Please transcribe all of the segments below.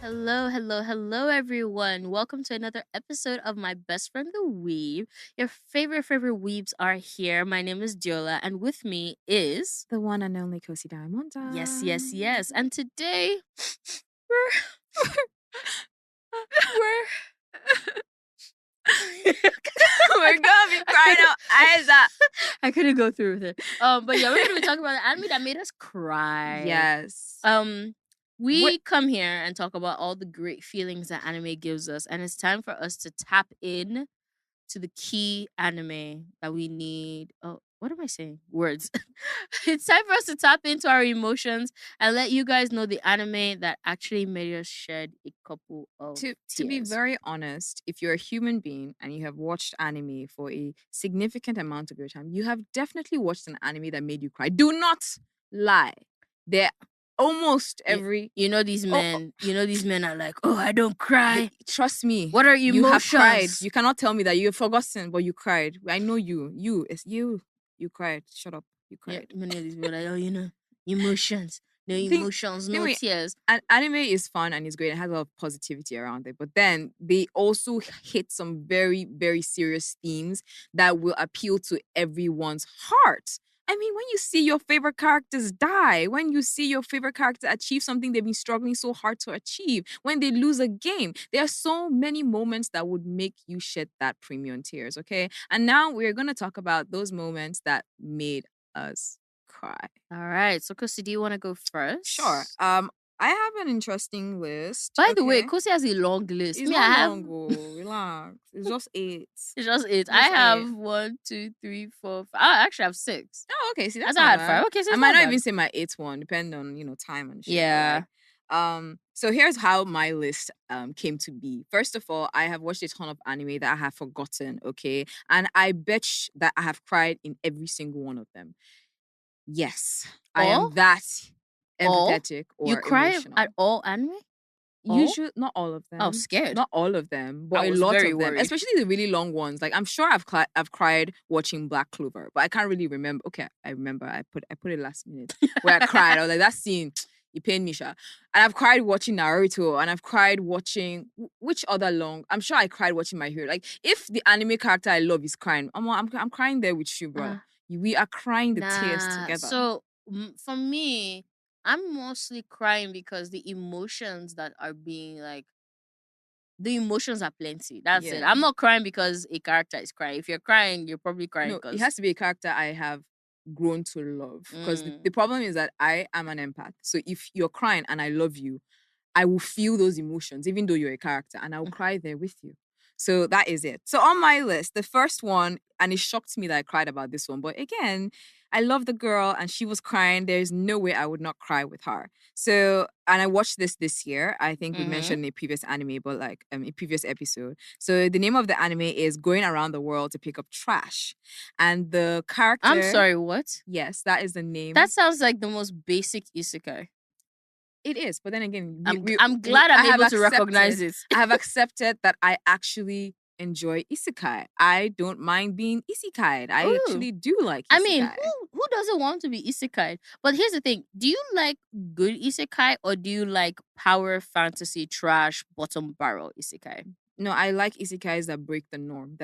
Hello, hello, hello, everyone. Welcome to another episode of My Best Friend the Weeb. Your favorite weebs are here. My name is Deola, and with me is The one and only Kosy Diamond. yes. And today we're We're gonna be crying our eyes out. I couldn't go through with it. But yeah, we're gonna be talking about the anime that made us cry. Yes. We come here and talk about all the great feelings that anime gives us, and it's time for us to tap in to the key anime that we need. Oh, what am I saying? Words. It's time for us to tap into our emotions and let you guys know the anime that actually made us shed a couple of To tears. be very honest, if you're a human being and you have watched anime for a significant amount of your time, you have definitely watched an anime that made you cry. Do not lie. They're almost every you know these men. You know these men are like, oh, I don't cry. Trust me. What are emotions? You have cried. You cannot tell me that you've forgotten, but you cried. I know you. It's you. You cried. Shut up. You cried. Yeah, many of these people are like, oh, you know, emotions. No emotions, no tears. Anime is fun and it's great. It has a lot of positivity around it. But then they also hit some very, very serious themes that will appeal to everyone's heart. I mean, when you see your favorite characters die, when you see your favorite character achieve something they've been struggling so hard to achieve, when they lose a game, there are so many moments that would make you shed that premium tears, okay? And now we're going to talk about those moments that made us cry. All right. So, Kosi, do you want to go first? Sure. I have an interesting list. By the way, Kosi has a long list. It's not long, relax. It's just 8. It's just 8. I have 1, 2, 3, 4, 5. I actually have 6. Oh, okay. See, that's I not had bad. 5. Okay, so I might not even say my 8th one, depending on time and shit. Yeah. So here's how my list came to be. First of all, I have watched a ton of anime that I have forgotten, okay? And I bet that I have cried in every single one of them. Yes. I am that empathetic or you cry emotional. at all anime? Usually, not all of them. Oh, scared. Not all of them, but a lot of them, worried. Especially the really long ones. Like I'm sure I've cried watching Black Clover, but I can't really remember. Okay, I remember. I put it last minute where I cried. I was like, that scene, you pained me, Sha. And I've cried watching Naruto, and I've cried watching which other long? I'm sure I cried watching My Hero. Like if the anime character I love is crying, I'm crying there with you, bro. We are crying the tears together. So for me, I'm mostly crying because the emotions that are being like, the emotions are plenty. That's it. I'm not crying because a character is crying. If you're crying, you're probably crying. No, it has to be a character I have grown to love. Because the problem is that I am an empath. So if you're crying and I love you, I will feel those emotions, even though you're a character, and I will cry there with you. So that is it. So on my list, the first one, and it shocked me that I cried about this one, but again, I love the girl and she was crying. There's no way I would not cry with her. So, and I watched this year. I think we mentioned in a previous anime, but like a previous episode. So the name of the anime is Going Around the World to Pick Up Trash. And the character... I'm sorry, what? Yes, that is the name. That sounds like the most basic isekai. It is, but then again, I'm glad I'm able to recognize it. I have accepted that I actually enjoy isekai. I don't mind being isekai. I actually do like isekai. I mean, who doesn't want to be isekai? But here's the thing. Do you like good isekai or do you like power fantasy trash bottom barrel isekai? No, I like isekais that break the norm.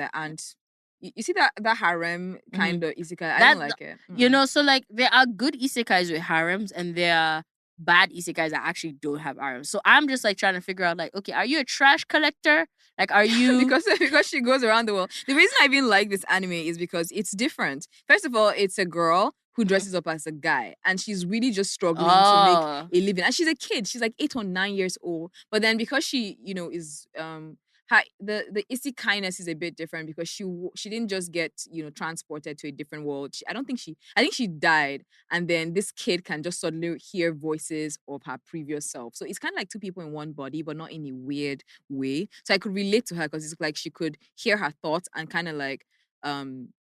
You see that harem kind of isekai? I don't like it. You know, so like there are good isekais with harems and there are bad isekais that actually don't have harems. So I'm just like trying to figure out like, okay, are you a trash collector? Like, are you... because she goes around the world. The reason I even like this anime is because it's different. First of all, it's a girl who dresses up as a guy and she's really just struggling to make a living. And she's a kid. She's like 8 or 9 years old. But then because she, is... the isekai'ness is a bit different because she didn't just get transported to a different world. I think she died, and then this kid can just suddenly hear voices of her previous self. So it's kind of like two people in one body, but not in a weird way. So I could relate to her because it's like she could hear her thoughts and kind of like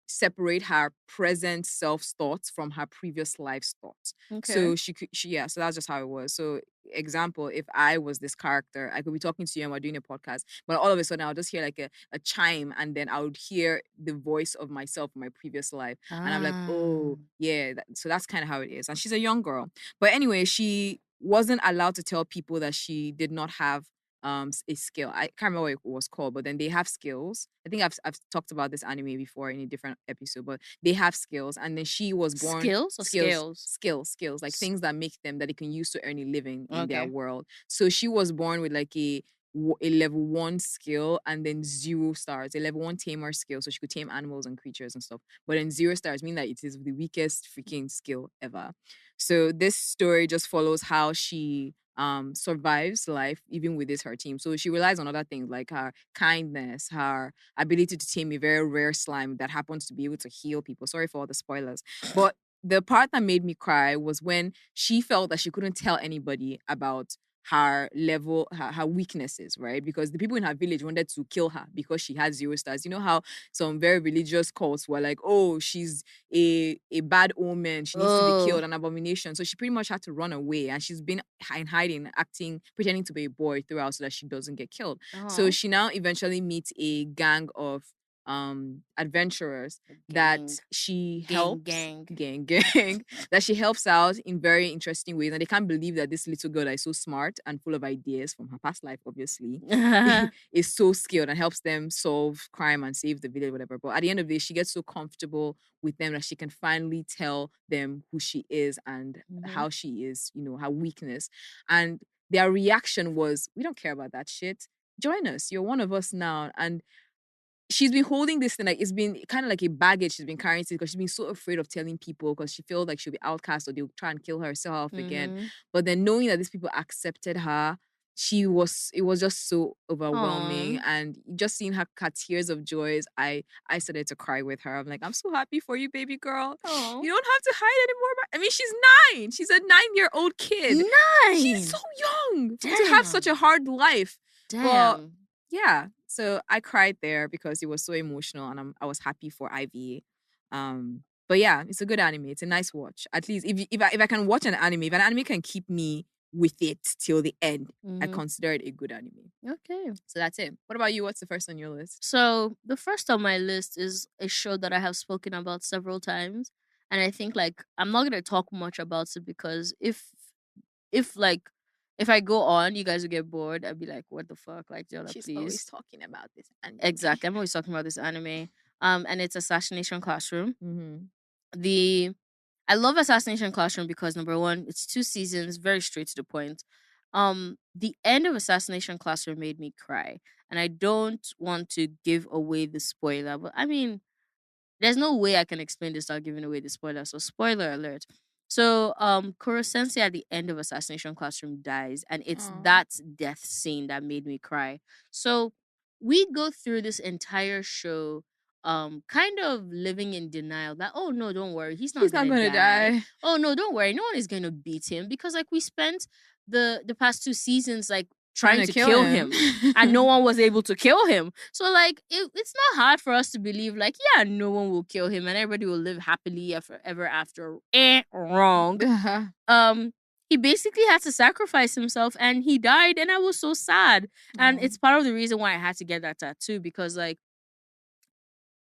separate her present self's thoughts from her previous life's thoughts. Okay. So so that's just how it was. So example, if I was this character, I could be talking to you and we're doing a podcast, but all of a sudden I'll just hear like a chime and then I would hear the voice of myself in my previous life. And I'm like, oh yeah. So that's kind of how it is. And she's a young girl. But anyway, she wasn't allowed to tell people that she did not have a skill. I can't remember what it was called, but then they have skills. I think I've talked about this anime before in a different episode, but they have skills, and then she was born Skills or scales? skills, like things that make them that they can use to earn a living in their Okay. world. So she was born with like a level 1 skill and then 0 stars, a level 1 tamer skill, so she could tame animals and creatures and stuff. But then 0 stars mean that it is the weakest freaking skill ever. So this story just follows how she survives life even with her team. So she relies on other things like her kindness, her ability to tame a very rare slime that happens to be able to heal people. Sorry for all the spoilers. But the part that made me cry was when she felt that she couldn't tell anybody about her level, her weaknesses, right? Because the people in her village wanted to kill her because she had 0 stars. You know how some very religious cults were like, oh, she's a bad omen, she needs to be killed, an abomination. So she pretty much had to run away, and she's been in hiding, pretending to be a boy throughout so that she doesn't get killed. So she now eventually meets a gang of adventurers that she helps gang that she helps out in very interesting ways, and they can't believe that this little girl that is so smart and full of ideas from her past life obviously is so skilled and helps them solve crime and save the village, whatever. But at the end of the day, she gets so comfortable with them that she can finally tell them who she is and how she is, her weakness. And their reaction was, we don't care about that shit, join us, you're one of us now. And she's been holding this thing, like it's been kind of like a baggage she's been carrying, because she's been so afraid of telling people because she feels like she'll be outcast or they'll try and kill herself again. But then knowing that these people accepted her, it was just so overwhelming. And just seeing her tears of joy, I started to cry with her. I'm like, I'm so happy for you, baby girl. You don't have to hide anymore. I mean, she's 9. She's a 9-year-old kid. 9. She's so young to have such a hard life. Damn. But yeah, so I cried there because it was so emotional, and I was happy for Ivy. But yeah, it's a good anime. It's a nice watch. At least if I can watch an anime, if an anime can keep me with it till the end, I consider it a good anime. Okay. So that's it. What about you? What's the first on your list? So the first on my list is a show that I have spoken about several times. And I think like I'm not gonna talk much about it because if I go on, you guys will get bored. I'd be like, what the fuck? Like, Deola, She's please. always talking about this anime. Exactly. I'm always talking about this anime. And it's Assassination Classroom. I love Assassination Classroom because number one, it's 2 seasons, very straight to the point. The end of Assassination Classroom made me cry. And I don't want to give away the spoiler, but I mean, there's no way I can explain this without giving away the spoiler. So spoiler alert. So Kuro Sensei at the end of Assassination Classroom dies, and it's that death scene that made me cry. So we go through this entire show kind of living in denial that, oh no, don't worry, he's not gonna die. Oh no, don't worry, no one is gonna beat him, because like we spent the past 2 seasons like trying to kill him and no one was able to kill him. So like it's not hard for us to believe like, yeah, no one will kill him and everybody will live happily ever after. Wrong. He basically had to sacrifice himself and he died, and I was so sad. And it's part of the reason why I had to get that tattoo, because like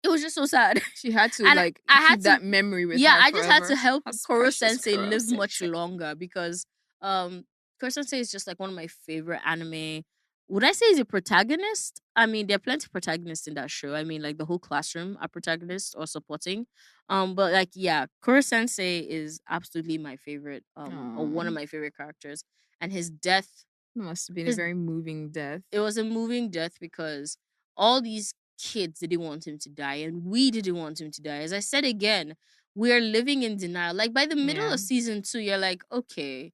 it was just so sad. She had to I had that memory with her. Yeah, I just had to help Koro Sensei live much longer, because Koro Sensei is just like one of my favorite anime. Would I say he's a protagonist? I mean, there are plenty of protagonists in that show. I mean, like the whole classroom are protagonists or supporting. But like, yeah, Koro Sensei is absolutely my favorite, or one of my favorite characters. And his death must have been a very moving death. It was a moving death because all these kids didn't want him to die, and we didn't want him to die. As I said again, we're living in denial. Like by the middle of season 2, you're like, okay.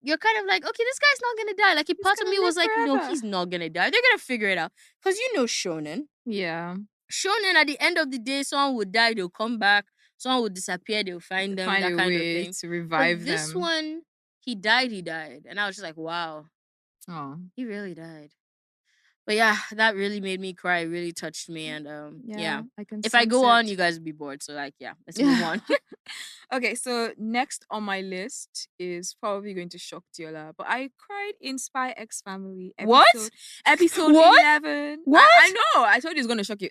You're kind of like, okay, this guy's not gonna die. Like, a part of me was like, no, he's not gonna die. They're gonna figure it out. Because you know shonen. Yeah. Shonen, at the end of the day, someone would die, they'll come back. Someone would disappear, they'll find them, that kind of thing. To revive them. This one, he died. And I was just like, wow. Oh. He really died. But yeah, that really made me cry. It really touched me. And yeah. If I go on, you guys will be bored. So like, yeah, let's move on. Okay, so next on my list is probably going to shock Deola, but I cried in Spy X Family. Episode 11. What? I know. I told you it's going to shock you.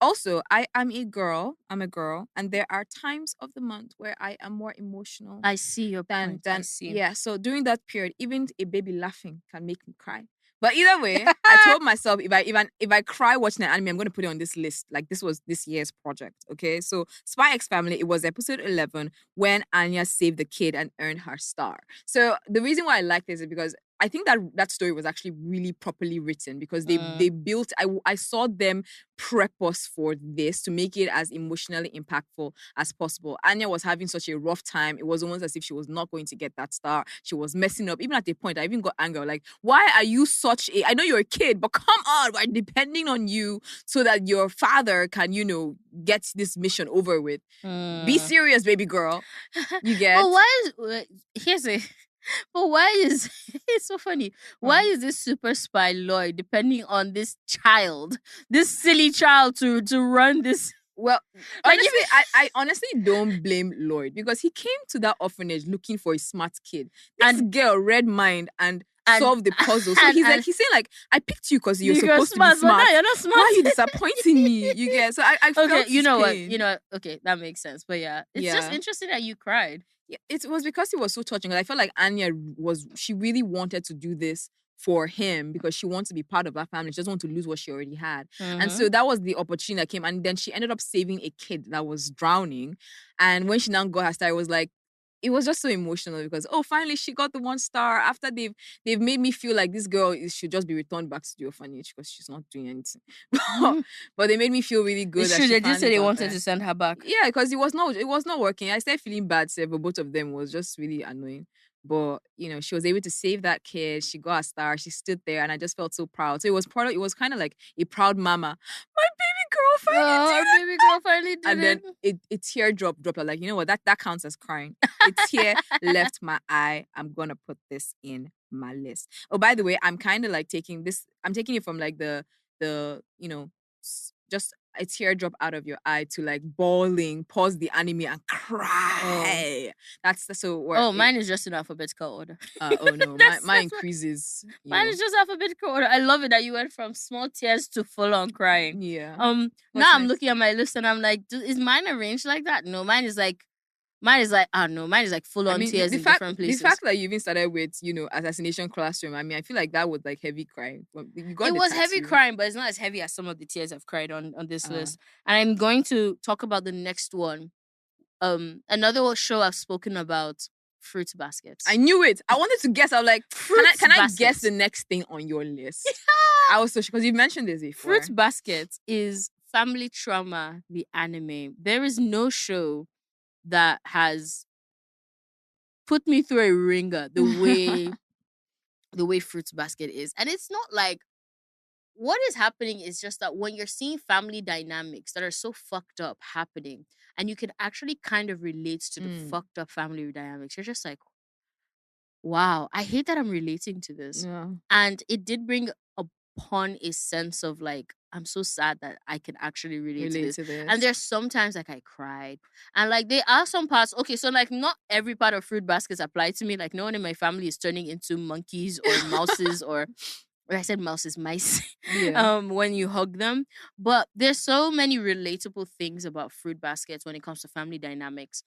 Also, I'm a girl. I'm a girl, and there are times of the month where I am more emotional I see your than point. I see. yeah. So during that period, even a baby laughing can make me cry. But either way, I told myself if I cry watching an anime, I'm going to put it on this list. Like this was this year's project. Okay, so Spy X Family. It was episode 11 when Anya saved the kid and earned her star. So the reason why I like this is because I think that story was actually really properly written because they built. I saw them prep us for this to make it as emotionally impactful as possible. Anya was having such a rough time. It was almost as if she was not going to get that star. She was messing up. Even at the point, I even got anger. Like, why are you such a... I know you're a kid, but come on, we're depending on you so that your father can, get this mission over with. Be serious, baby girl. You get... But why is... Here's a... But why is... It's so funny. Why is this super spy Lloyd depending on this child? This silly child to run this... Well, honestly, I honestly don't blame Lloyd because he came to that orphanage looking for a smart kid. This girl read mind and solved the puzzle. So he's saying like, I picked you because you're supposed to be smart. But now you're not smart. Why are you disappointing me? You get... So I felt okay, you know pain. what? You know what? Okay, that makes sense. But yeah, it's just interesting that you cried. Yeah, it was because it was so touching. I felt like Anya she really wanted to do this for him because she wants to be part of that family. She doesn't want to lose what she already had. And so that was the opportunity that came. And then she ended up saving a kid that was drowning. And when she now got her star, it was just so emotional because, finally she got the 1 star after they've made me feel like this girl should just be returned back to the orphanage because she's not doing anything. But they made me feel really good. It's true, they did say they wanted to send her back. Yeah, because it was not working. I started feeling bad, but both of them was just really annoying. But she was able to save that kid. She got a star. She stood there, and I just felt so proud. So it was kind of like a proud mama. My baby girl finally did it. And then it tear dropped. I'm like, you know what? That counts as crying. A tear left my eye. I'm gonna put this in my list. Oh, by the way, I'm kind of like taking this. I'm taking it from like the just a teardrop out of your eye to like bawling, pause the anime and cry. Mine is just in alphabetical order. Oh no, mine increases. Mine is just alphabetical order. I love it that you went from small tears to full on crying. Yeah. Now I'm looking at my list and I'm like, is mine arranged like that? No, mine is like full on tears in different places. The fact that you even started with, Assassination Classroom, I feel like that was like heavy crying. It was heavy crying, but it's not as heavy as some of the tears I've cried on this list. And I'm going to talk about the next one. Another show I've spoken about, Fruit Baskets. I knew it. I wanted to guess. I was like, can I guess the next thing on your list? Yeah. I was so sure because you mentioned this before. Fruit Baskets is family trauma, the anime. There is no show that has put me through a ringer the way Fruits Basket is. And it's not like what is happening is just that when you're seeing family dynamics that are so fucked up happening and you can actually kind of relate to the fucked up family dynamics, you're just like, wow, I hate that I'm relating to this. Yeah. And it did bring upon a sense of like, I'm so sad that I can actually relate to this. And there's sometimes like I cried. And like there are some parts, okay, so like not every part of Fruit Baskets apply to me. Like no one in my family is turning into monkeys or mouses or I said mouses, mice. Yeah. When you hug them. But there's so many relatable things about Fruit Baskets when it comes to family dynamics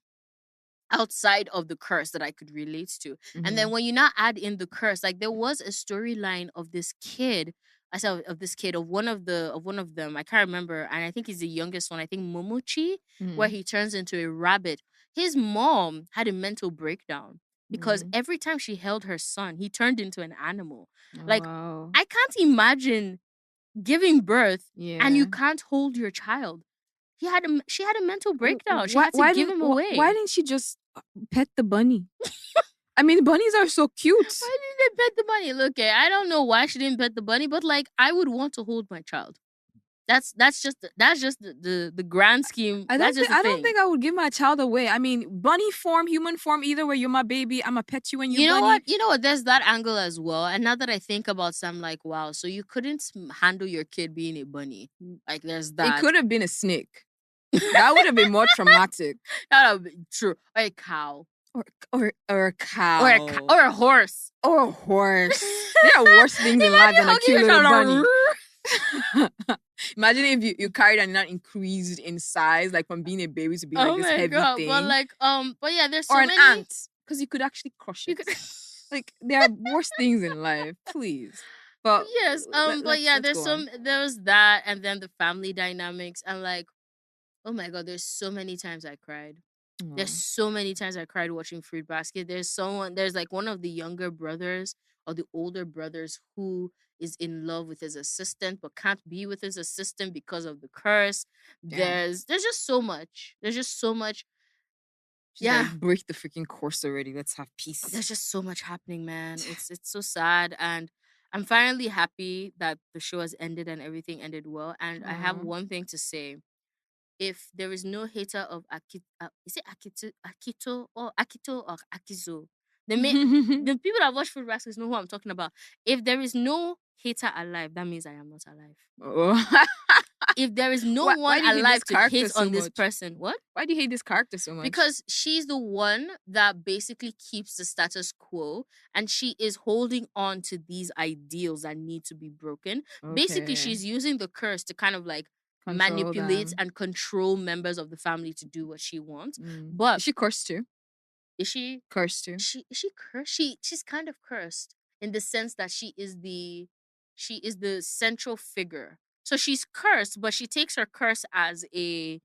outside of the curse that I could relate to. And then when you now add in the curse, like there was a storyline of this kid. I saw of this kid of one of them. I can't remember, and I think he's the youngest one. I think Momochi, where he turns into a rabbit. His mom had a mental breakdown because every time she held her son, he turned into an animal. Like wow. I can't imagine giving birth and you can't hold your child. She had a mental breakdown. She had to give him away. Why didn't she just pet the bunny? I mean, bunnies are so cute. Why didn't they pet the bunny? Look, I don't know why she didn't pet the bunny, but like I would want to hold my child. That's just the grand scheme. I don't think I would give my child away. I mean, bunny form, human form, either way, you're my baby. I'm gonna pet you when you're bunny. You know what? There's that angle as well. And now that I think about it, I'm like, wow. So you couldn't handle your kid being a bunny. Like there's that. It could have been a snake. That would have been more traumatic. That would be true. Or a cow. Or a cow. Or a horse. Or a horse. There are worse things in life than a cute little bunny. Imagine if you carried and not increased in size, like from being a baby to being like this heavy thing. But like, but yeah, there's so or an many. ant, because you could actually crush it. Like there are worse things in life, please. But yes, but yeah, let's go on. there's that, and then the family dynamics, and like, oh my god, there's so many times I cried. There's so many times I cried watching Fruit Basket. There's like one of the younger brothers or the older brothers who is in love with his assistant but can't be with his assistant because of the curse. Damn. There's just so much. There's just so much. She's like, break the freaking course already. Let's have peace. There's just so much happening, man. It's so sad, and I'm finally happy that the show has ended and everything ended well. And I have one thing to say: if there is no hater of is it Akito or Akizo? The people that watch Fruit Baskets know who I'm talking about. If there is no hater alive, that means I am not alive. Oh. If there is no one alive to hate on this person, what? Why do you hate this character so much? Because she's the one that basically keeps the status quo, and she is holding on to these ideals that need to be broken. Basically, she's using the curse to kind of like manipulate and control members of the family to do what she wants. But is she cursed too? Is she cursed too? Is she cursed? She's kind of cursed in the sense that she is the central figure. So she's cursed, but she takes her curse as a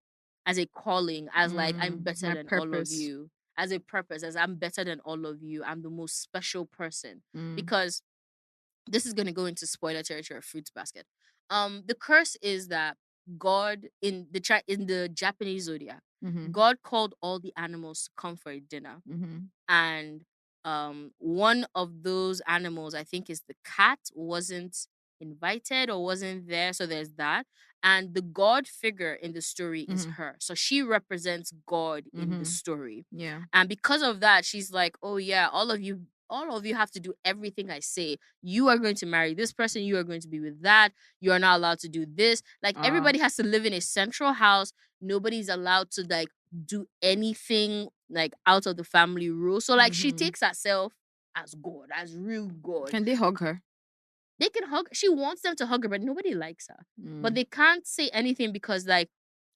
calling, as like, I'm better than all of you, as a purpose, as I'm better than all of you. I'm the most special person. Because this is going to go into spoiler territory of Fruits Basket. The curse is that God in the Japanese zodiac, God called all the animals to come for a dinner, and one of those animals, I think is the cat, wasn't invited or wasn't there. So there's that. And the God figure in the story is her. So she represents God in the story. Yeah. And because of that, she's like, oh yeah, all of you have to do everything I say. You are going to marry this person. You are going to be with that. You are not allowed to do this. Like everybody has to live in a central house. Nobody's allowed to like do anything like out of the family rule. So like she takes herself as God, as real God. Can they hug her? They can hug. She wants them to hug her, but nobody likes her. But they can't say anything because like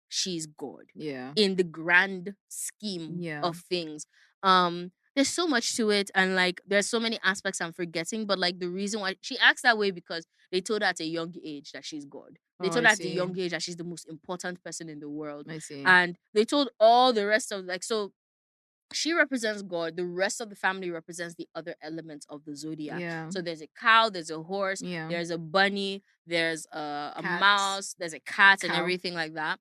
she's God. Yeah. In the grand scheme of things. There's so much to it, and like there's so many aspects I'm forgetting, but like the reason why she acts that way because they told her at a young age that she's God. They told her at a young age that she's the most important person in the world. I see. And they told all the rest of like, so she represents God. The rest of the family represents the other elements of the zodiac. Yeah. So there's a cow, there's a horse, there's a bunny, there's a mouse, there's a cat, and everything like that.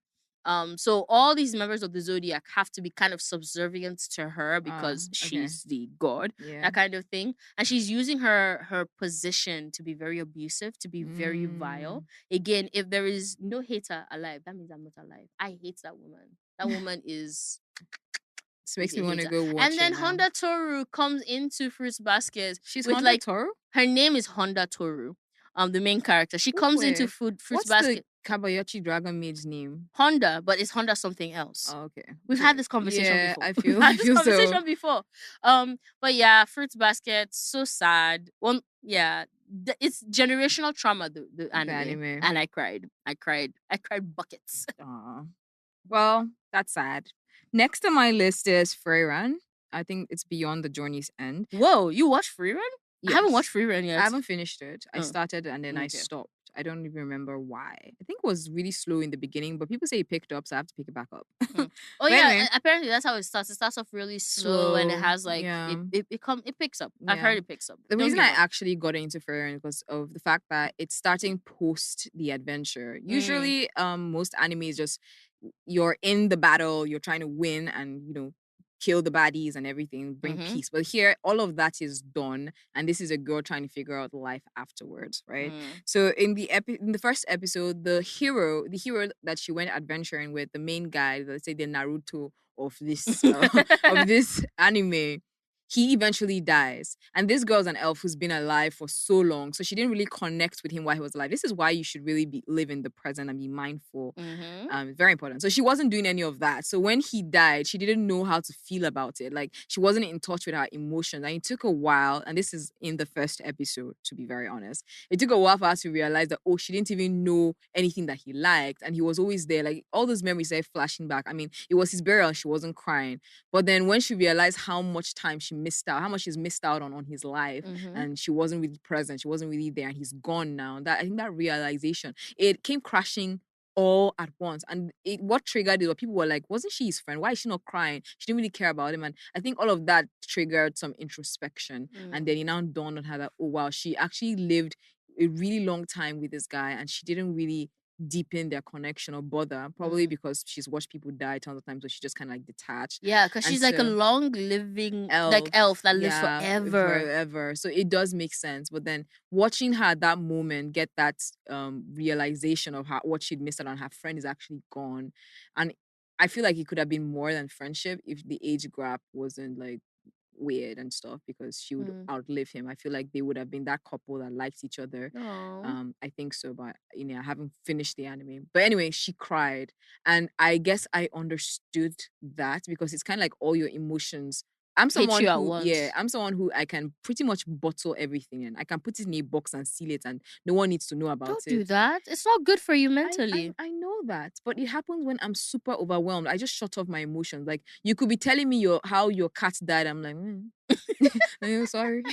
So all these members of the zodiac have to be kind of subservient to her because she's the God, that kind of thing. And she's using her position to be very abusive, to be very vile. Again, if there is no hater alive, that means I'm not alive. I hate that woman. That woman is... This makes me want to go watch. And then Honda Toru comes into Fruits Basket. She's with Honda Toru? Her name is Honda Toru. The main character. She comes into Fruits Basket. The Kabayachi Dragon Maid's name? Honda, but it's Honda something else. Oh, okay. We've had this conversation before. I feel conversation before. But yeah, Fruits Basket, so sad. Well, yeah, it's generational trauma. The anime, and I cried buckets. Well, that's sad. Next on my list is Freirun. I think it's Beyond the Journey's End. Whoa, you watched Freirun? Yes. I haven't watched Freirun yet. I haven't finished it. I started and then I stopped. I don't even remember why. I think it was really slow in the beginning, but people say it picked up, so I have to pick it back up. Oh yeah, anyway, apparently that's how it starts. It starts off really slow and it has like it picks up. I've heard it picks up. The reason I actually got into Freirun because of the fact that it's starting post the adventure. Usually, most anime is just you're in the battle, you're trying to win, and kill the baddies and everything, bring peace. But here, all of that is done, and this is a girl trying to figure out life afterwards, right? So in the first episode, the hero that she went adventuring with, the main guy, let's say the Naruto of this of this anime, he eventually dies. And this girl's an elf who's been alive for so long. So she didn't really connect with him while he was alive. This is why you should really live in the present and be mindful. Very important. So she wasn't doing any of that. So when he died, she didn't know how to feel about it. Like she wasn't in touch with her emotions. And it took a while. And this is in the first episode, to be very honest. It took a while for her to realize that, oh, she didn't even know anything that he liked. And he was always there. Like all those memories are flashing back. I mean, it was his burial. She wasn't crying. But then when she realized how much time she missed out, how much she's missed out on his life, and she wasn't really present, she wasn't really there, and he's gone now. That I think that realization, it came crashing all at once. And what triggered it, or people were like, wasn't she his friend? Why is she not crying? She didn't really care about him. And I think all of that triggered some introspection. And then it now dawned on her that, oh wow, she actually lived a really long time with this guy, and she didn't really deepen their connection or bother, probably because she's watched people die tons of times, so she just kind of like detached. Yeah, because she's like a long living elf that lives forever. So it does make sense. But then watching her at that moment get that realization of what she'd missed out on, her friend is actually gone. And I feel like it could have been more than friendship if the age gap wasn't like weird and stuff, because she would outlive him. I feel like they would have been that couple that liked each other. I think so, but I haven't finished the anime. But anyway, she cried, and I guess I understood that, because it's kind of like all your emotions. I'm someone who I can pretty much bottle everything in. I can put it in a box and seal it, and no one needs to know about Don't it. do that. It's not good for you mentally. I know that, but it happens when I'm super overwhelmed. I just shut off my emotions. Like you could be telling me how your cat died. I'm like, I'm sorry.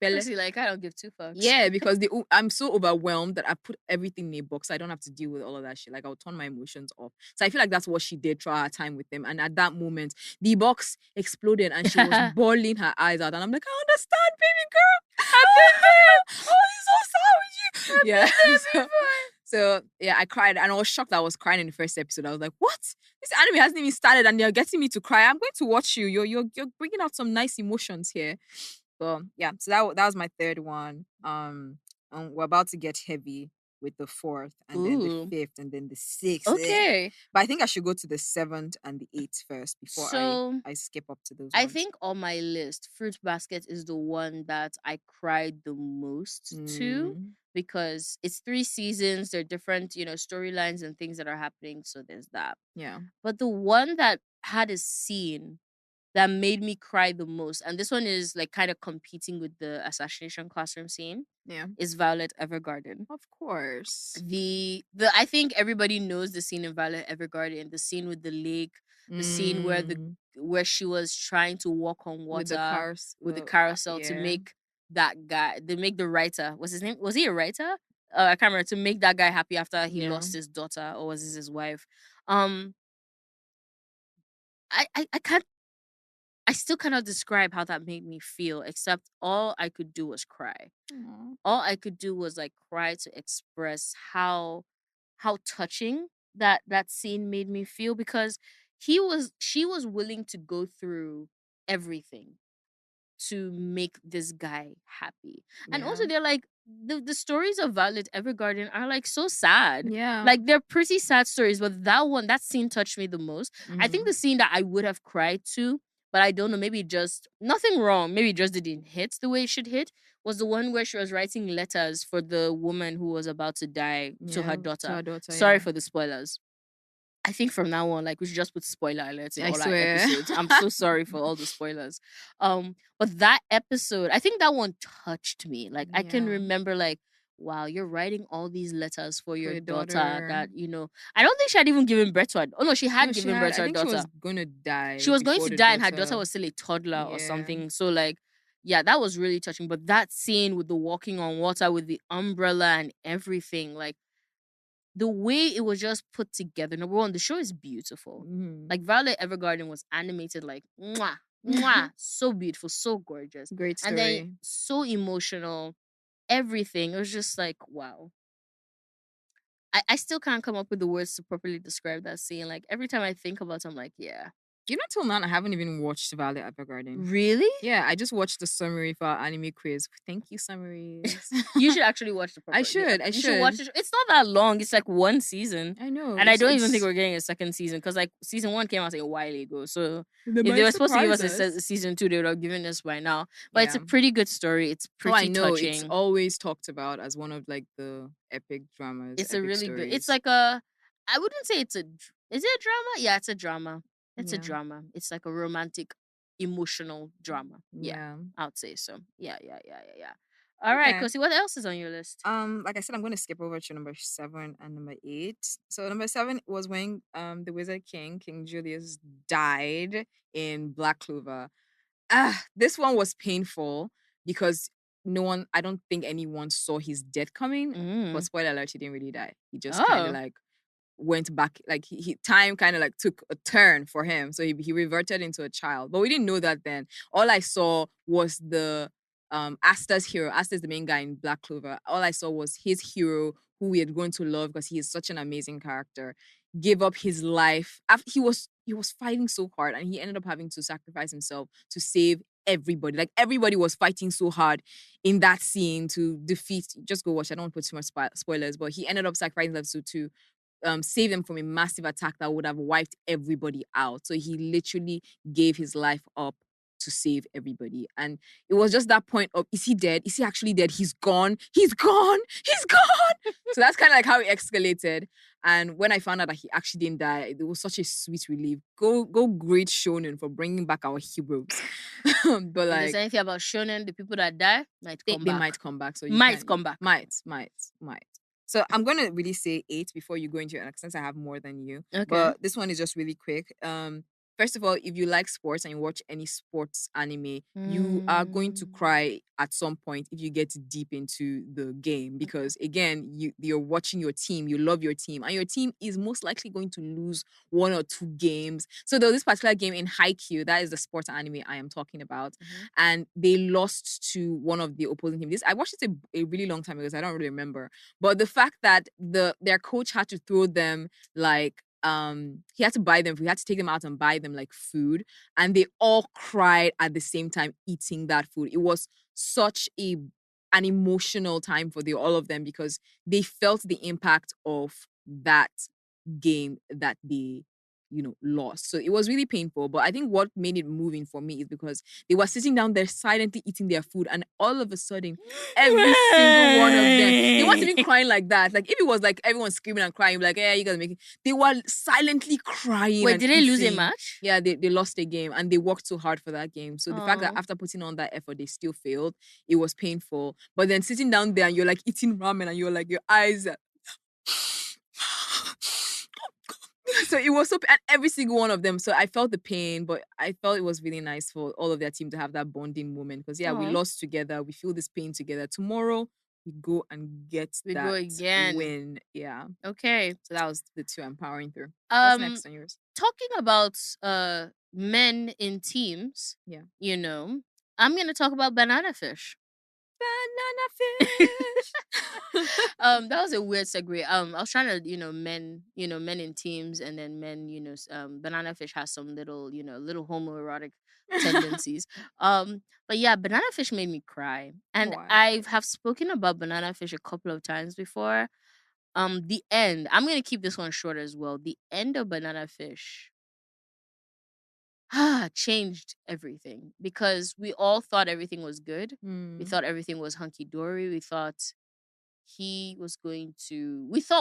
Honestly, like I don't give two fucks. Yeah, because I'm so overwhelmed that I put everything in a box. So I don't have to deal with all of that shit. Like I'll turn my emotions off. So I feel like that's what she did throughout her time with him. And at that moment, the box exploded and she was bawling her eyes out. And I'm like, I understand, baby girl. I've been there. Oh, he's so sad with you. Yeah. So yeah, I cried, and I was shocked that I was crying in the first episode. I was like, "What? This anime hasn't even started, and they're getting me to cry. I'm going to watch you. You're bringing out some nice emotions here." So yeah, so that was my third one. We're about to get heavy with the fourth, and then the fifth, and then the sixth. Okay, but I think I should go to the seventh and the eighth first before I skip up to those. I think on my list, Fruit Basket is the one that I cried the most to, because it's 3 seasons. There are different, storylines and things that are happening. So there's that. Yeah. But the one that had a scene that made me cry the most, and this one is like kind of competing with the assassination classroom scene, is Violet Evergarden. Of course. I think everybody knows the scene in Violet Evergarden, the scene with the lake, the scene where she was trying to walk on water with the carousel to make that guy, to make the writer, what's his name? Was he a writer? I can't remember, to make that guy happy after he lost his daughter, or was this his wife? I still cannot describe how that made me feel, except all I could do was cry. All I could do was like cry to express how touching that scene made me feel, because she was willing to go through everything to make this guy happy. And also they're like, the stories of Violet Evergarden are like so sad. Yeah. Like they're pretty sad stories, but that scene touched me the most. I think the scene that I would have cried to, but I don't know, maybe just nothing wrong, maybe it just didn't hit the way it should hit, was the one where she was writing letters for the woman who was about to die to her daughter. Sorry for the spoilers. I think from now on, like, we should just put spoiler alerts in all our episodes. I'm so sorry for all the spoilers. But that episode, I think that one touched me. Like, I can remember, like, wow, you're writing all these letters for your daughter that, I don't think she had even given birth to her. Oh no, she had given birth to her daughter. She was gonna die. She was going to die, and her daughter was still a toddler or something. So, like, yeah, that was really touching. But that scene with the walking on water with the umbrella and everything, like, the way it was just put together. Number one, the show is beautiful. Like, Violet Evergarden was animated like mwah, mwah, so beautiful, so gorgeous. Great story. And then so emotional. Everything. It was just like, wow. I still can't come up with the words to properly describe that scene. Like, every time I think about it, I'm like, yeah, You know, till now, I haven't even watched Violet Evergarden. Really? Yeah, I just watched the summary for our anime quiz. Thank you, summaries. You should actually watch the proper. I should. You should watch it. It's not that long. It's like one season. I know. And I don't even think we're getting a second season because like season 1 came out a while ago. So if they were supposed to give us a season 2, they would have given us by now. But it's a pretty good story. It's pretty touching. It's always talked about as one of like the epic dramas. It's a really good. It's like a. I wouldn't say it's a. Is it a drama? Yeah, it's a drama. It's a drama. It's like a romantic, emotional drama. Yeah, I would say so. Yeah. All right, Kosy, what else is on your list? Like I said, I'm going to skip over to number 7 and number 8. So number 7 was when the Wizard King Julius, died in Black Clover. This one was painful because I don't think anyone saw his death coming. But spoiler alert, he didn't really die. He just kind of like went back, like time kind of like took a turn for him. So he reverted into a child. But we didn't know that then. All I saw was the Asta's hero. Asta is the main guy in Black Clover. All I saw was his hero, who we had grown to love because he is such an amazing character, give up his life. He was fighting so hard, and he ended up having to sacrifice himself to save everybody. Like everybody was fighting so hard in that scene to defeat. Just go watch. I don't want to put too much spoilers, but he ended up sacrificing himself to save them from a massive attack that would have wiped everybody out. So he literally gave his life up to save everybody. And it was just that point of, is he dead? Is he actually dead? He's gone. He's gone. He's gone. So that's kind of like how it escalated. And when I found out that he actually didn't die, it was such a sweet relief. Go great shonen for bringing back our heroes. But like, if there's anything about shonen, the people that die might come back. They might come back. So you might come back. Might. So I'm going to really say 8 before you go into it, since I have more than you. Okay. But this one is just really quick. First of all, if you like sports and you watch any sports anime, you are going to cry at some point if you get deep into the game. Because again, you're watching your team, you love your team, and your team is most likely going to lose 1 or 2 games. So there was this particular game in Haikyuu, that is the sports anime I am talking about, and they lost to one of the opposing teams. I watched it a really long time ago, because I don't really remember. But the fact that their coach had to throw them like, he had to buy them, we had to take them out and buy them like food, and they all cried at the same time eating that food. It was such an emotional time for all of them, because they felt the impact of that game that they lost. So it was really painful. But I think what made it moving for me is because they were sitting down there silently eating their food, and all of a sudden, every single one of them, they weren't even crying like that. Like if it was like everyone screaming and crying, like, yeah, you guys make it. They were silently crying. Wait, did they lose a match? Yeah, they lost a game, and they worked so hard for that game. So the fact that after putting on that effort, they still failed, it was painful. But then sitting down there and you're like eating ramen, and you're like, your eyes are... So it was and every single one of them. So I felt the pain, but I felt it was really nice for all of their team to have that bonding moment. Because we lost together, we feel this pain together. Tomorrow we go and get that win. Yeah. Okay. So that was the 2 I'm powering through. What's next on yours? Talking about men in teams. Yeah. I'm gonna talk about Banana Fish. Banana Fish. That was a weird segue. I was trying to, men in teams, and then men, Banana Fish has some little homoerotic tendencies. But yeah, Banana Fish made me cry. And I have spoken about Banana Fish a couple of times before. The end, I'm gonna keep this one short as well. The end of Banana Fish changed everything, because we all thought everything was good. We thought everything was hunky-dory. We thought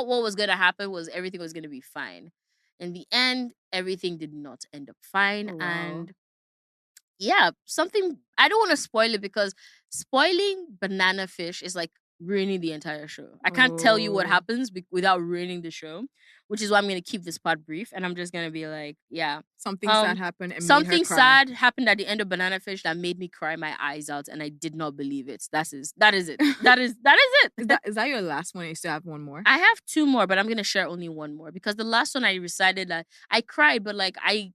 what was going to happen was everything was going to be fine. In the end, everything did not end up fine. Oh, wow. And yeah, I don't want to spoil it, because spoiling Banana Fish is like ruining the entire show. I can't tell you what happens without ruining the show, which is why I'm going to keep this part brief, and I'm just going to be like, yeah. Something sad happened and something made her cry. sad happened at the end of Banana Fish that made me cry my eyes out, and I did not believe it. That is it. That is it. Is that your last one? You still have one more? I have 2 more, but I'm going to share only one more, because the last one I recited that I cried, but like I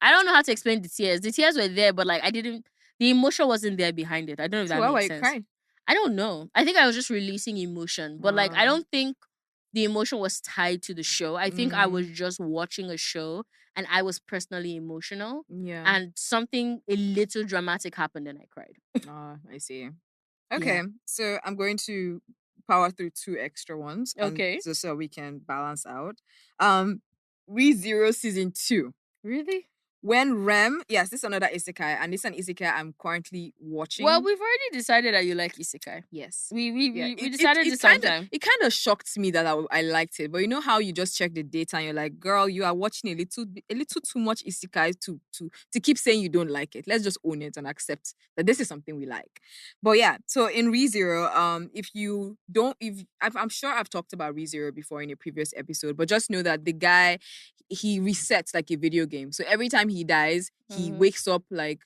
don't know how to explain the tears. The tears were there, but like the emotion wasn't there behind it. I don't know if that makes sense. Why you crying? I don't know. I think I was just releasing emotion. But like, I don't think the emotion was tied to the show. I think I was just watching a show and I was personally emotional. Yeah. And something a little dramatic happened and I cried. I see. Okay, so I'm going to power through 2 extra ones. Okay. And so we can balance out. ReZero season 2. Really? When Rem, yes, this is another isekai, and this is an isekai I'm currently watching. Well, we've already decided that you like isekai. Yes. We decided this sometime. It kind of shocked me that I liked it, but you know how you just check the data and you're like, girl, you are watching a little too much isekai to keep saying you don't like it. Let's just own it and accept that this is something we like. But yeah, so in ReZero, if you don't, I'm sure I've talked about ReZero before in a previous episode, but just know that the guy, he resets like a video game. So every time he dies, he wakes up like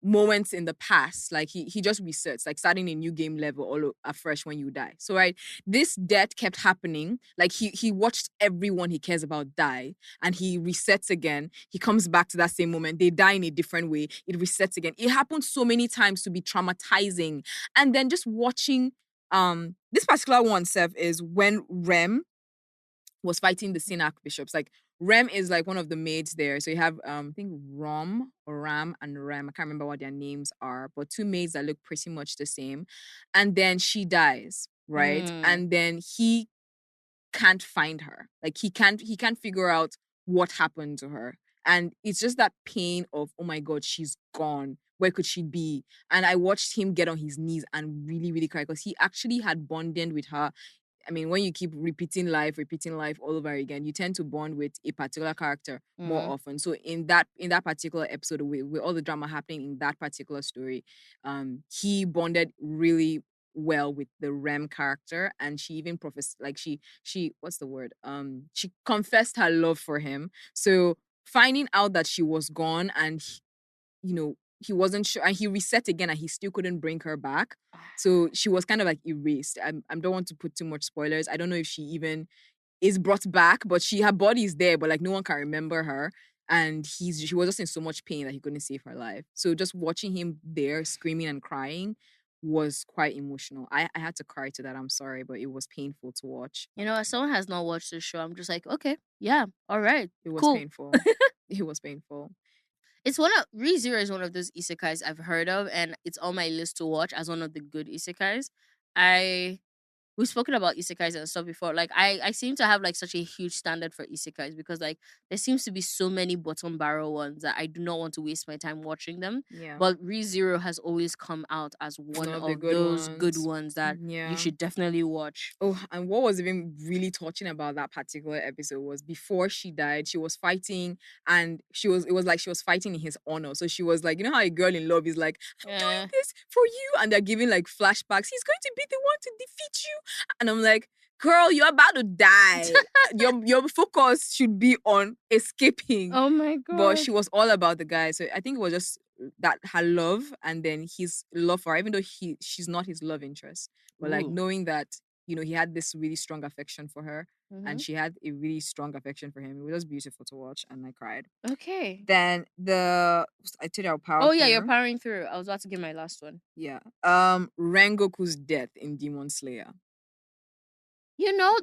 moments in the past, like he just resets, like starting a new game level all afresh when you die. So right, this death kept happening. Like he watched everyone he cares about die, and he resets again. He comes back to that same moment. They die in a different way. It resets again. It happened so many times to be traumatizing. And then just watching this particular one, Seth, is when Rem was fighting the Sin Archbishops. Like Rem is like one of the maids there. So you have I think Ram and Rem. I can't remember what their names are, but 2 maids that look pretty much the same. And then she dies, right? And then he can't find her. Like he can't figure out what happened to her. And it's just that pain of, oh my God, she's gone. Where could she be? And I watched him get on his knees and really, really cry because he actually had bonded with her. I mean, when you keep repeating life all over again, you tend to bond with a particular character more often. So in that particular episode, with all the drama happening in that particular story, he bonded really well with the Rem character, and she even she what's the word? She confessed her love for him. So finding out that she was gone and he wasn't sure, and he reset again and he still couldn't bring her back. So she was kind of like erased. I don't want to put too much spoilers. I don't know if she even is brought back, but her body is there, but like no one can remember her. And she was just in so much pain that he couldn't save her life. So just watching him there screaming and crying was quite emotional. I had to cry to that. I'm sorry, but it was painful to watch. As someone has not watched the show, I'm just like, okay, yeah, all right. It was cool. painful. It was painful. It's ReZero is one of those isekais I've heard of, and it's on my list to watch as one of the good isekais. We've spoken about isekais and stuff before. Like I seem to have like such a huge standard for isekais because like there seems to be so many bottom barrel ones that I do not want to waste my time watching them. Yeah. But ReZero has always come out as one of those good ones that you should definitely watch. Oh, and what was even really touching about that particular episode was before she died, she was fighting, and it was like she was fighting in his honor. So she was like, you know how a girl in love is like, I'm doing this for you, and they're giving like flashbacks. He's going to be the one to defeat you. And I'm like, girl, you're about to die. your focus should be on escaping. Oh my God. But she was all about the guy. So I think it was just that her love and then his love for her, even though she's not his love interest. But like knowing that, he had this really strong affection for her and she had a really strong affection for him. It was just beautiful to watch and I cried. Okay. Then I told you I'll power through. You're powering through. I was about to give my last one. Yeah. Rengoku's death in Demon Slayer.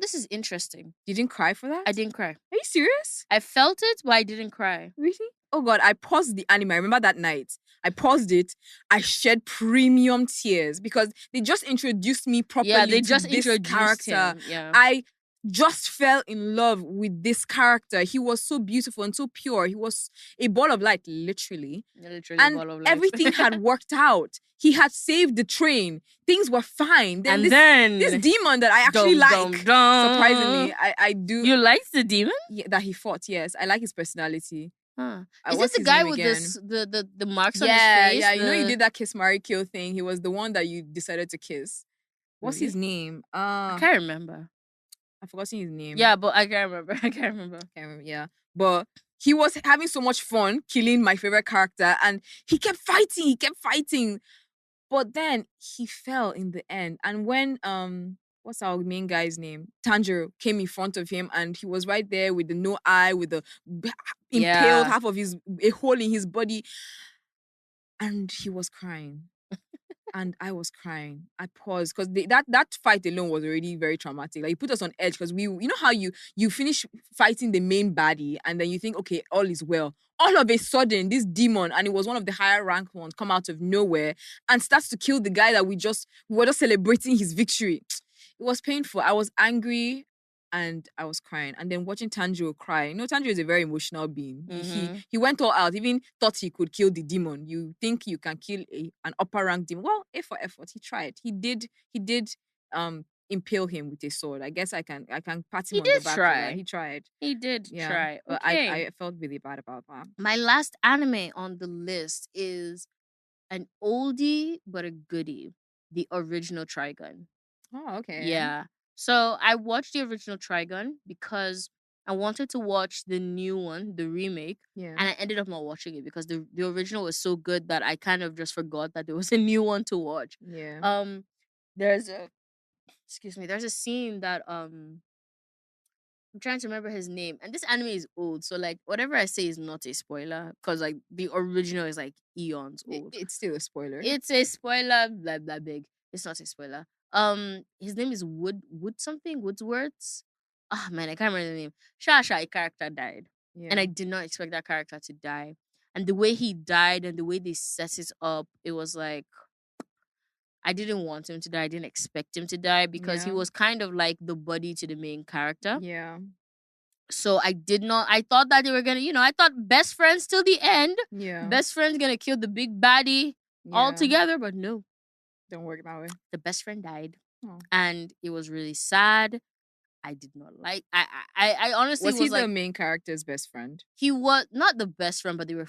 This is interesting. You didn't cry for that? I didn't cry. Are you serious? I felt it, but I didn't cry. Really? Oh God, I paused the anime. I remember that night. I paused it. I shed premium tears because they just introduced me properly to this character. Yeah. I just fell in love with this character. He was so beautiful and so pure. He was a ball of light, literally. Literally and a ball of light. Everything had worked out. He had saved the train. Things were fine. Then this demon that I actually surprisingly, I do. You liked the demon? Yeah, that he fought, yes. I like his personality. Huh. Is it the guy with the marks on his face? Yeah, you did that kiss, marry, kill thing. He was the one that you decided to kiss. What's his name? I can't remember. I've forgotten his name. Yeah, but I can't remember. Yeah. But he was having so much fun killing my favorite character and he kept fighting. But then he fell in the end. And when what's our main guy's name? Tanjiro came in front of him and he was right there with the no eye, with the impaled half of a hole in his body. And he was crying. And I was crying. I paused because that fight alone was already very traumatic. Like, it put us on edge because you know how you finish fighting the main baddie and then you think, okay, all is well. All of a sudden, this demon, and it was one of the higher ranked ones, come out of nowhere and starts to kill the guy that we were just celebrating his victory. It was painful. I was angry and I was crying. And then watching Tanjiro cry. You know, Tanjiro is a very emotional being. He went all out, even thought he could kill the demon. You think you can kill an upper rank demon. Well, A for effort. He tried. He did impale him with a sword. I guess I can pat him on the back for that. He tried. He did try. But Okay. I felt really bad about that. My last anime on the list is an oldie but a goodie. The original Trigun. Oh, okay. Yeah. So I watched the original Trigun because I wanted to watch the new one, the remake. Yeah. And I ended up not watching it because the original was so good that I kind of just forgot that there was a new one to watch. Yeah. There's a scene that I'm trying to remember his name, and this anime is old, so like whatever I say is not a spoiler because like the original is like eons old. It's still a spoiler. It's a spoiler, blah blah big. It's not a spoiler. His name is Woodsworth. Ah man, I can't remember the name. Shasha, a character died, and I did not expect that character to die. And the way he died and the way they set it up, it was like I didn't want him to die. I didn't expect him to die because he was kind of like the buddy to the main character. Yeah. So I thought that they were gonna, I thought best friends till the end. Yeah. Best friend's gonna kill the big baddie all together, but no. Don't work that way. The best friend died. Oh. And it was really sad. I did not like I honestly was he like, the main character's best friend? He was not the best friend, but they were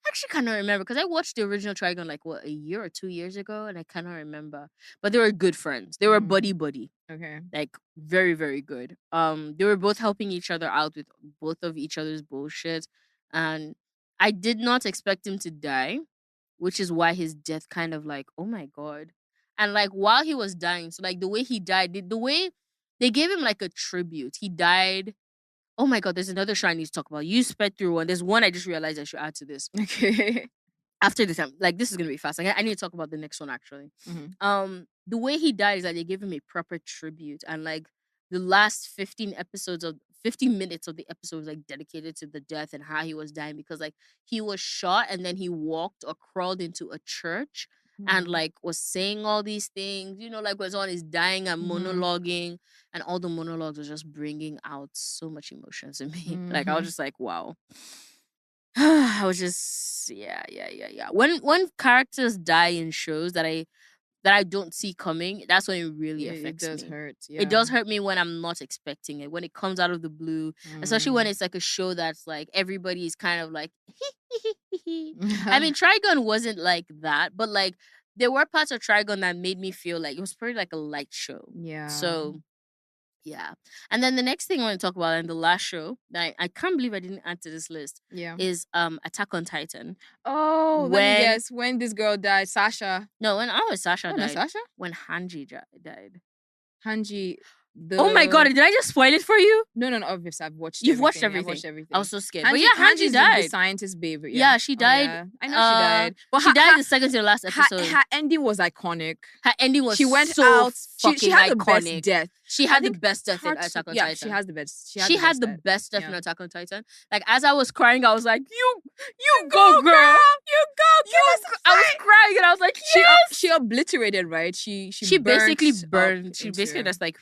I actually cannot remember because I watched the original Trigun like a year or 2 years ago, and I cannot remember. But they were good friends. They were buddy. Okay. Like very, very good. They were both helping each other out with both of each other's bullshit. And I did not expect him to die, which is why his death kind of like, oh my God. And like while he was dying, so like the way he died, the way they gave him like a tribute. He died. Oh my God, there's another show I need to talk about. You sped through one. There's one I just realized I should add to this. Okay. After this, like this is gonna be fast. Like, I need to talk about the next one actually. Mm-hmm. The way he died is that they gave him a proper tribute, and like the last 15 minutes of the episode was like dedicated to the death and how he was dying because like he was shot and then he walked or crawled into a church and like was saying all these things, like was on his dying and monologuing, and all the monologues was just bringing out so much emotions in me. Like I was just like, wow. I was just yeah. When characters die in shows that I don't see coming, that's when it really affects me. It does hurt. Yeah. It does hurt me when I'm not expecting it. When it comes out of the blue, especially when it's like a show that's like everybody is kind of like I mean, Trigun wasn't like that, but like there were parts of Trigun that made me feel like it was pretty like a light show. Yeah. So yeah. And then the next thing I want to talk about, and the last show that I can't believe I didn't add to this list, is Attack on Titan. Oh, let me guess. When this girl died, Sasha. No, when Sasha died. No, Sasha? When Hanji died. Hanji. Oh my God! Did I just spoil it for you? No. Obviously, I've watched. You've watched everything. I've watched everything. I was so scared. But yeah, Hanji died. The scientist babe. Yeah, she died. I know she died. But she died in the second to the last episode. Her ending was iconic. Her ending was she went so out. Fucking she had iconic. The best death. She had the best death in Attack on Titan. Yeah, she has the best. She had the best death in Attack on Titan. Like as I was crying, I was like, "You go, girl. You go. I was crying and I was like, "Yes." She obliterated, right? She basically burned. She basically just like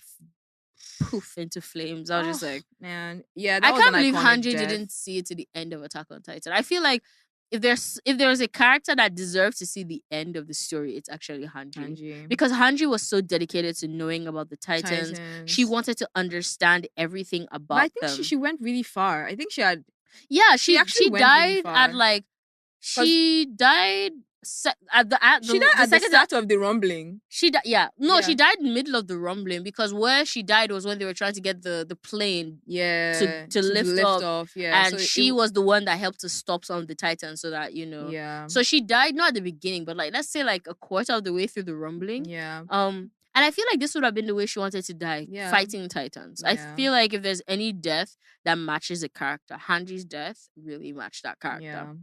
poof into flames. I was just like, man, yeah. I can't believe Hanji didn't see it to the end of Attack on Titan. I feel like if there's a character that deserves to see the end of the story, it's actually Hanji. Because Hanji was so dedicated to knowing about the Titans. She wanted to understand everything about them. But I think she went really far. I think she had. Yeah, she died really at like she died. At the start of the rumbling. She died. Yeah, no, she died in the middle of the rumbling because where she died was when they were trying to get the plane. Yeah, to lift off. Yeah, and she was the one that helped to stop some of the Titans so that Yeah. So she died not at the beginning, but like let's say like a quarter of the way through the rumbling. Yeah. And I feel like this would have been the way she wanted to die, fighting Titans. I feel like if there's any death that matches a character, Hanji's death really matched that character. Yeah.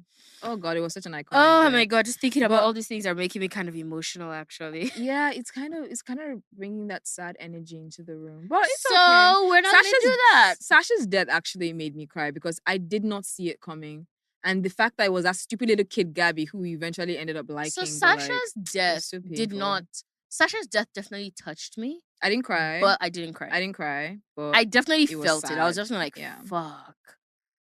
Oh God, it was such an iconic. Oh my God, just thinking about all these things are making me kind of emotional, actually. Yeah, it's kind of bringing that sad energy into the room. But it's so okay. We're not gonna do that. Sasha's death actually made me cry because I did not see it coming. And the fact that it was that stupid little kid Gabby who eventually ended up liking. So Sasha's death did not. Sasha's death definitely touched me. I didn't cry. But I didn't cry. I didn't cry. But I definitely felt it. I was definitely like, fuck.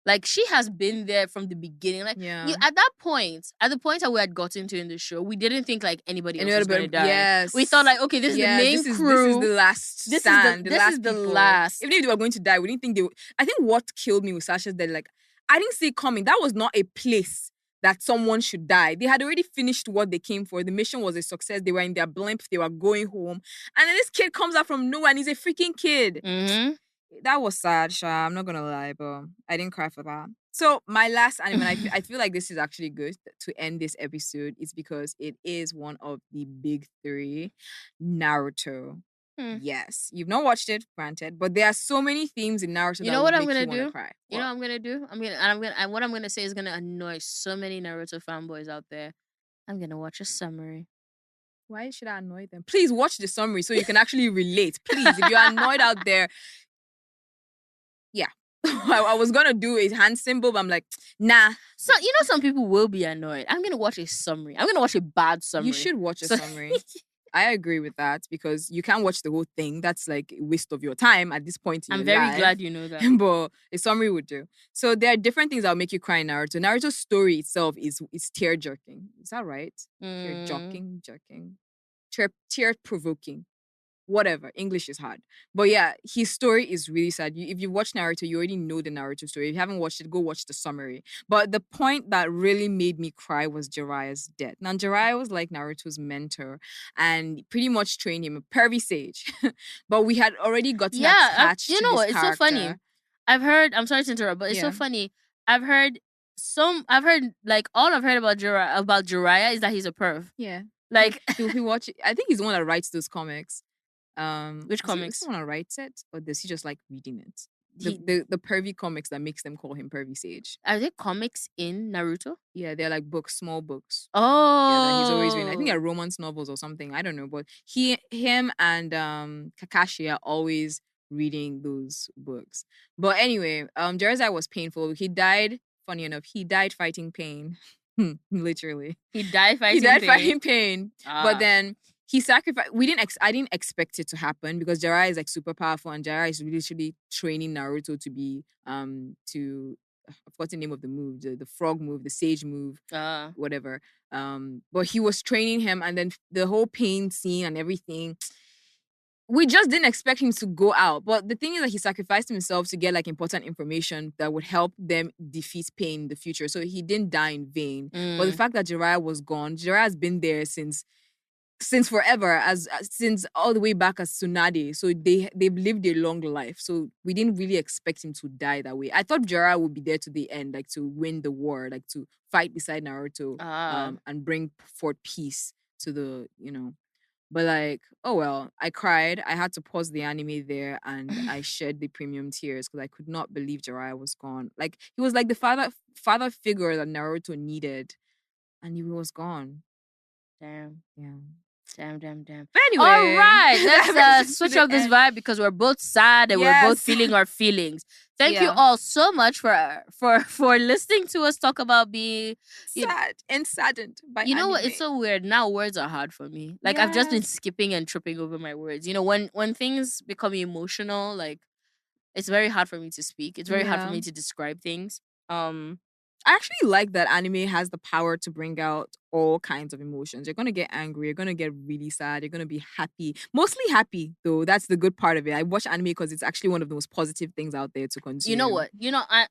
Like, she has been there from the beginning. Like, at that point, at the point that we had gotten to in the show, we didn't think like anybody else was gonna die. Yes. We thought like, okay, this is the main crew. This is the last stand. This is the last. Even if they were going to die, we didn't think they would. I think what killed me with Sasha's death, like, I didn't see it coming. That was not a place that someone should die. They had already finished what they came for. The mission was a success. They were in their blimp. They were going home. And then this kid comes out from nowhere and he's a freaking kid. Mm-hmm. That was sad, Sha. I'm not going to lie, but I didn't cry for that. So my last anime, I feel like this is actually good to end this episode, is because it is one of the big three, Naruto. Yes, you've not watched it, granted, but there are so many themes in Naruto. You know what I'm gonna do? Cry. You know what I'm gonna do? What I'm gonna say is gonna annoy so many Naruto fanboys out there. I'm gonna watch a summary. Why should I annoy them? Please watch the summary so you can actually relate. Please, if you're annoyed out there, yeah. I was gonna do a hand symbol, but I'm like, nah. So some people will be annoyed. I'm gonna watch a summary. I'm gonna watch a bad summary. You should watch a summary. I agree with that because you can't watch the whole thing. That's like a waste of your time at this point in your life. I'm very glad you know that. But a summary would do. So there are different things that'll make you cry in Naruto. Naruto's story itself is tear-jerking. Is that right? Tear-jerking? Tear-provoking. Whatever. English is hard. But yeah, his story is really sad. If you watch Naruto, you already know the Naruto story. If you haven't watched it, go watch the summary. But the point that really made me cry was Jiraiya's death. Now, Jiraiya was like Naruto's mentor and pretty much trained him, a pervy sage. But we had already gotten attached to this character. It's so funny. I'm sorry to interrupt, but it's so funny. I've heard like all I've heard about Jiraiya is that he's a perv. Yeah. Like, he watch it. I think he's the one that writes those comics. Which comics? Does he want to write it, or does he just like reading it? The pervy comics that makes them call him pervy sage. Are there comics in Naruto? Yeah, they're like books, small books. Oh, yeah, that he's always reading. I think they're romance novels or something. I don't know, but him and Kakashi are always reading those books. But anyway, Jiraiya was painful. He died. Funny enough, he died fighting pain. Literally, he died fighting pain. But then he sacrificed. I didn't expect it to happen because Jiraiya is like super powerful, and Jiraiya is literally training Naruto to be I forgot the name of the move, the frog move, the sage move, whatever. But he was training him, and then the whole pain scene and everything. We just didn't expect him to go out. But the thing is that he sacrificed himself to get like important information that would help them defeat pain in the future. So he didn't die in vain. But the fact that Jiraiya was gone, Jiraiya has been there since forever, since all the way back as Tsunade. So they've lived a long life. So we didn't really expect him to die that way. I thought Jiraiya would be there to the end, like to win the war, like to fight beside Naruto and bring forth peace to the, But like, oh well, I cried. I had to pause the anime there and I shed the premium tears because I could not believe Jiraiya was gone. Like, he was like the father figure that Naruto needed, and he was gone. Damn. Yeah. Damn. But anyway. All right, let's switch up this vibe because we're both sad and we're both feeling our feelings. Thank you all so much for listening to us talk about being sad and saddened by You know what? It's so weird. Now words are hard for me. Like, I've just been skipping and tripping over my words. When things become emotional, like, it's very hard for me to speak. It's very hard for me to describe things. I actually like that anime has the power to bring out all kinds of emotions. You're going to get angry. You're going to get really sad. You're going to be happy. Mostly happy, though. That's the good part of it. I watch anime because it's actually one of the most positive things out there to consume. You know what?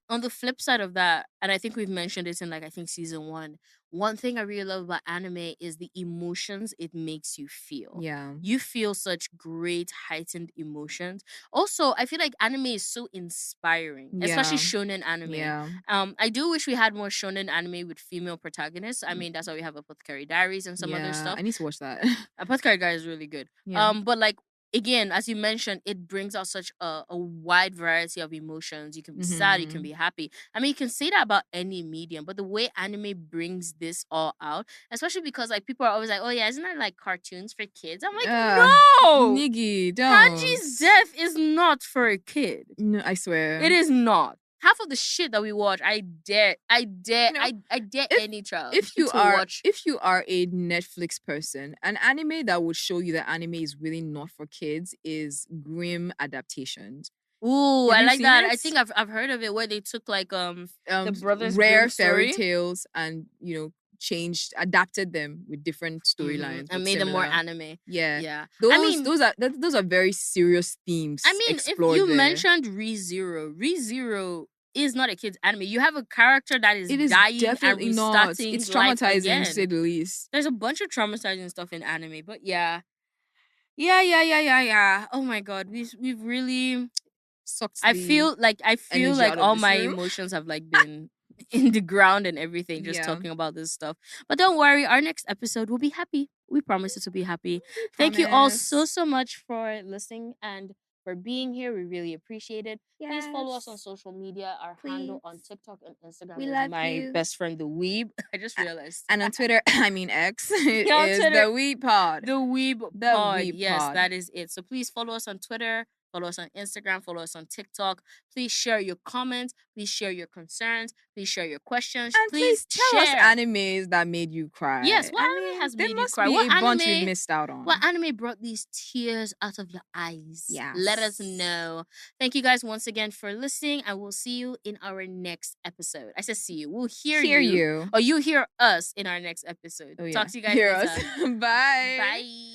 On the flip side of that, and I think we've mentioned it in, like, I think season 1, one thing I really love about anime is the emotions it makes you feel. Yeah. You feel such great heightened emotions. Also, I feel like anime is so inspiring, especially shonen anime. Yeah. I do wish we had more shonen anime with female protagonists. I mean, that's why we have have Apothecary Diaries and some other stuff. I need to watch that. Apothecary Diaries is really good. Yeah. But like again, as you mentioned, it brings out such a wide variety of emotions. You can be sad, you can be happy. I mean, you can say that about any medium, but the way anime brings this all out, especially because like people are always like, oh yeah, isn't that like cartoons for kids? I'm like, no! Niggy, don't. Hanji's death is not for a kid. No, I swear. It is not. Half of the shit that we watch, I dare any child if you to are watch. If you are a Netflix person, an anime that would show you that anime is really not for kids is Grim adaptations. Ooh, I like that. I think I've heard of it, where they took like the brothers rare fairy tales and adapted them with different storylines and made them more anime. Yeah. Those are very serious themes. I mean, if you mentioned ReZero is not a kid's anime. You have a character that is dying definitely and restarting. It's traumatizing, to say the least. There's a bunch of traumatizing stuff in anime, but yeah. Oh my god, we've really sucked. I feel like all my emotions have like been in the ground and everything, just talking about this stuff. But don't worry, our next episode will be happy. We promise it will be happy. Thank you all so much for listening and for being here. We really appreciate it. Please follow us on social media. Our handle on TikTok and Instagram is my best friend, the Weeb. I just realized. And on Twitter, I mean X, is the Weeb Pod. The Weeb Pod. Yes, that is it. So please follow us on Twitter. Follow us on Instagram. Follow us on TikTok. Please share your comments. Please share your concerns. Please share your questions. And please tell us animes that made you cry. Yes, what anime has made you cry? What bunch we missed out on? What anime brought these tears out of your eyes? Yeah. Let us know. Thank you guys once again for listening, and we'll see you in our next episode. I said see you. We'll hear you. Or you hear us in our next episode. Oh, yeah. Talk to you guys later. Us. Bye. Bye.